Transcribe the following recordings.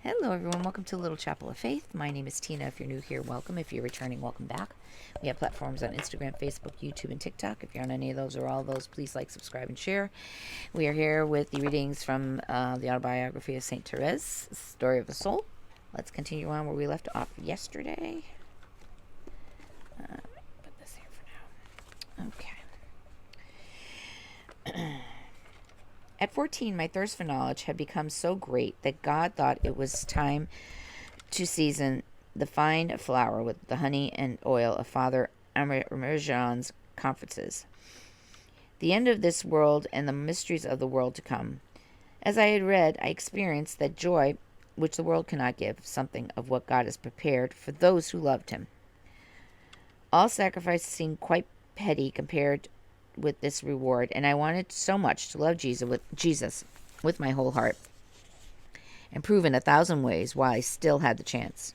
Hello, everyone. Welcome to Little Chapel of Faith. My name is Tina. If you're new here, welcome. If you're returning, welcome back. We have platforms on Instagram, Facebook, YouTube, and TikTok. If you're on any of those or all of those, please like, subscribe, and share. We are here with the readings from the Autobiography of St. Therese, Story of the Soul. Let's continue on where we left off yesterday. Put this here for now. Okay. At 14, my thirst for knowledge had become so great that God thought it was time to season the fine flour with the honey and oil of Father Emergen's conferences. The end of this world and the mysteries of the world to come. As I had read, I experienced that joy which the world cannot give, something of what God has prepared for those who loved him. All sacrifices seemed quite petty compared with this reward, and I wanted so much to love Jesus with my whole heart and prove in 1,000 ways why I still had the chance.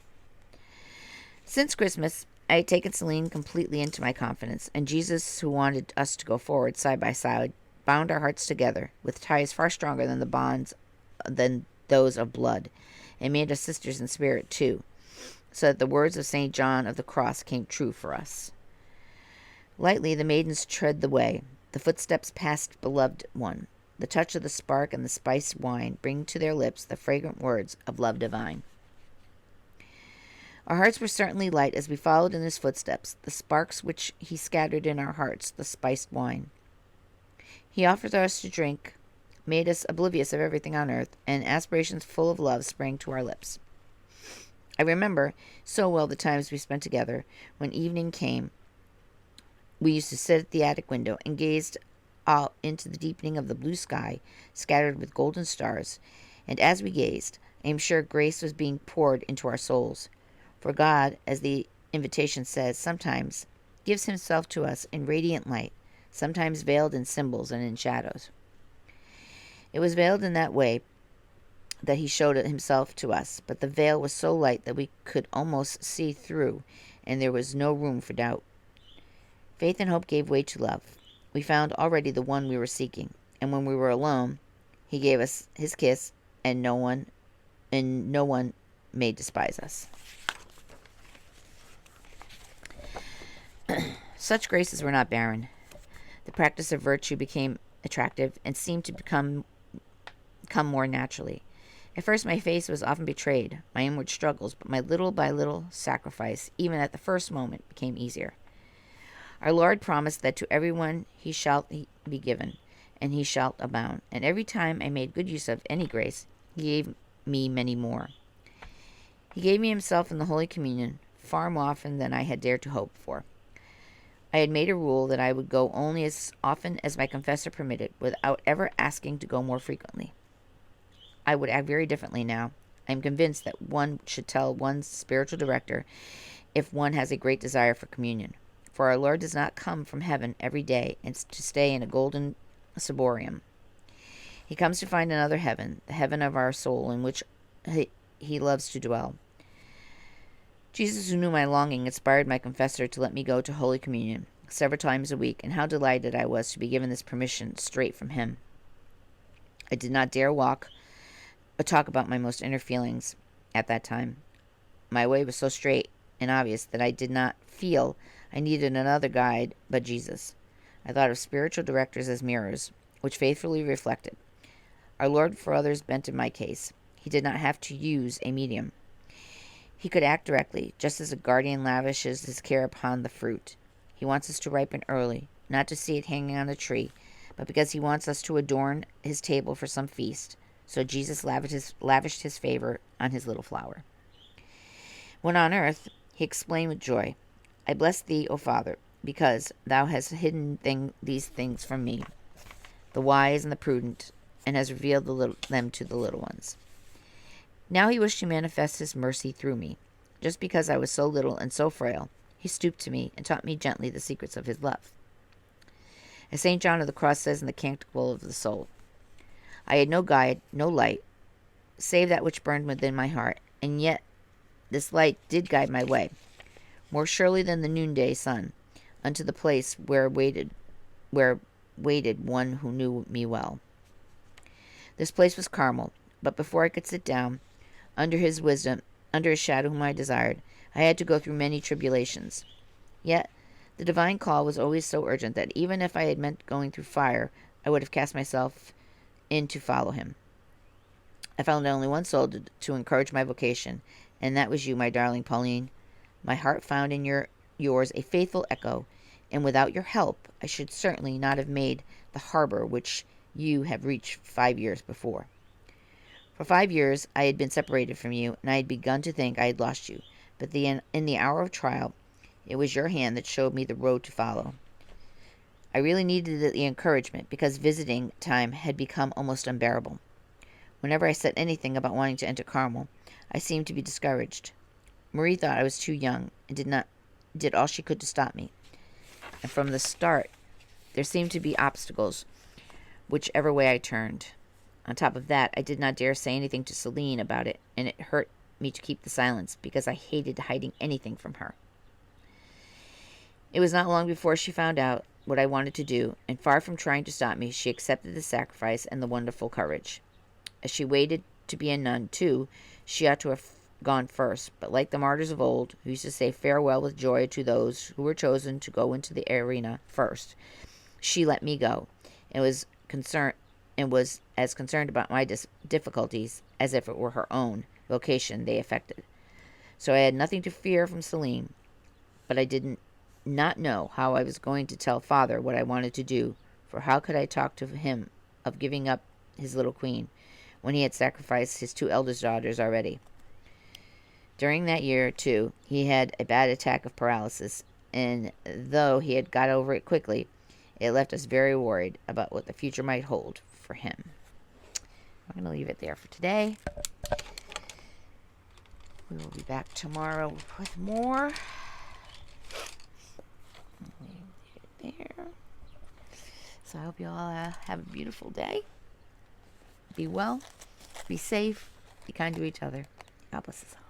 Since Christmas, I had taken Celine completely into my confidence, and Jesus, who wanted us to go forward side by side, bound our hearts together with ties far stronger than those of blood, and made us sisters in spirit too, so that the words of St. John of the Cross came true for us. Lightly the maidens tread the way, the footsteps past beloved one. The touch of the spark and the spiced wine bring to their lips the fragrant words of love divine. Our hearts were certainly light as we followed in his footsteps, the sparks which he scattered in our hearts, the spiced wine. He offered us to drink, made us oblivious of everything on earth, and aspirations full of love sprang to our lips. I remember so well the times we spent together. When evening came, we used to sit at the attic window and gazed out into the deepening of the blue sky, scattered with golden stars, and as we gazed, I am sure grace was being poured into our souls. For God, as the invitation says, sometimes gives himself to us in radiant light, sometimes veiled in symbols and in shadows. It was veiled in that way that he showed himself to us, but the veil was so light that we could almost see through, and there was no room for doubt. Faith and hope gave way to love. We found already the one we were seeking, and when we were alone, he gave us his kiss, and no one may despise us. Such graces were not barren. The practice of virtue became attractive and seemed to come more naturally. At first my face was often betrayed, my inward struggles, but my little by little sacrifice, even at the first moment, became easier. Our Lord promised that to everyone he shall be given, and he shall abound. And every time I made good use of any grace, he gave me many more. He gave me himself in the Holy Communion far more often than I had dared to hope for. I had made a rule that I would go only as often as my confessor permitted, without ever asking to go more frequently. I would act very differently now. I am convinced that one should tell one's spiritual director if one has a great desire for communion. For our Lord does not come from heaven every day and to stay in a golden ciborium. He comes to find another heaven, the heaven of our soul, in which he loves to dwell. Jesus, who knew my longing, inspired my confessor to let me go to Holy Communion several times a week, and how delighted I was to be given this permission straight from him. I did not dare walk or talk about my most inner feelings at that time. My way was so straight and obvious that I did not feel I needed another guide but Jesus. I thought of spiritual directors as mirrors, which faithfully reflected. Our Lord for others bent in my case. He did not have to use a medium. He could act directly, just as a guardian lavishes his care upon the fruit. He wants us to ripen early, not to see it hanging on a tree, but because he wants us to adorn his table for some feast. So Jesus lavished his favor on his little flower. When on earth, he explained with joy, I bless thee, O Father, because thou hast hidden these things from me, the wise and the prudent, and has revealed them to the little ones. Now he wished to manifest his mercy through me. Just because I was so little and so frail, he stooped to me and taught me gently the secrets of his love. As St. John of the Cross says in the Canticle of the Soul, I had no guide, no light, save that which burned within my heart, and yet this light did guide my way, more surely than the noonday sun, unto the place where waited one who knew me well. This place was Carmel, but before I could sit down, Under his wisdom, under his shadow whom I desired, I had to go through many tribulations. Yet the divine call was always so urgent that even if I had meant going through fire, I would have cast myself in to follow him. I found only one soul to encourage my vocation, and that was you, my darling Pauline. My heart found in yours a faithful echo, and without your help, I should certainly not have made the harbor which you have reached 5 years before. For 5 years I had been separated from you, and I had begun to think I had lost you. But in the hour of trial, it was your hand that showed me the road to follow. I really needed the encouragement, because visiting time had become almost unbearable. Whenever I said anything about wanting to enter Carmel, I seemed to be discouraged. Marie thought I was too young, and did all she could to stop me. And from the start, there seemed to be obstacles, whichever way I turned. On top of that, I did not dare say anything to Celine about it, and it hurt me to keep the silence, because I hated hiding anything from her. It was not long before she found out what I wanted to do, and far from trying to stop me, she accepted the sacrifice and the wonderful courage. As she waited to be a nun, too, she ought to have gone first, but like the martyrs of old, who used to say farewell with joy to those who were chosen to go into the arena first, she let me go, and was as concerned about my difficulties as if it were her own vocation they affected. So I had nothing to fear from Celine, but I did not know how I was going to tell father what I wanted to do, for how could I talk to him of giving up his little queen, when he had sacrificed his 2 eldest daughters already? During that year, too, he had a bad attack of paralysis, and though he had got over it quickly, it left us very worried about what the future might hold for him. I'm going to leave it there for today. We will be back tomorrow with more. Leave it there. So I hope you all have a beautiful day. Be well, be safe, be kind to each other. God bless us all.